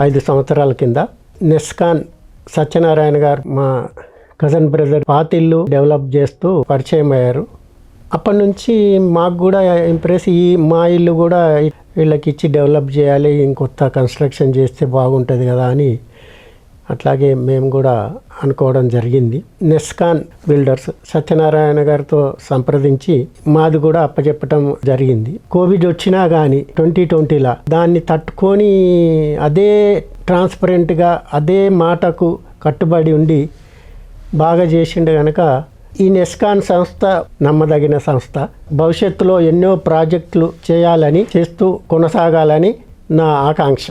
5 సంవత్సరాల కింద నెస్కాన్ సత్యనారాయణ గారు మా కజన్ బ్రదర్ పాతిల్లు డెవలప్ చేస్తూ పరిచయం అయ్యారు. అప్పటి నుంచి మాకు కూడా ఇంప్రెస్ మా ఇల్లు కూడా వీళ్ళకి ఇచ్చి డెవలప్ చేయాలి, ఇంకొత్త కన్స్ట్రక్షన్ చేస్తే బాగుంటుంది కదా అని అట్లాగే మేము కూడా అనుకోవడం జరిగింది. నెస్కాన్ బిల్డర్స్ సత్యనారాయణ గారితో సంప్రదించి మాది కూడా అప్పచెప్పటం జరిగింది. కోవిడ్ వచ్చినా కానీ 2020లా దాన్ని తట్టుకొని అదే ట్రాన్స్పరెంట్గా అదే మాటకు కట్టుబడి ఉండి బాగా చేసిండు కనుక ఈ నెస్కాన్ సంస్థ నమ్మదగిన సంస్థ. భవిష్యత్తులో ఎన్నో ప్రాజెక్టులు చేయాలని, చేస్తూ కొనసాగాలని నా ఆకాంక్ష.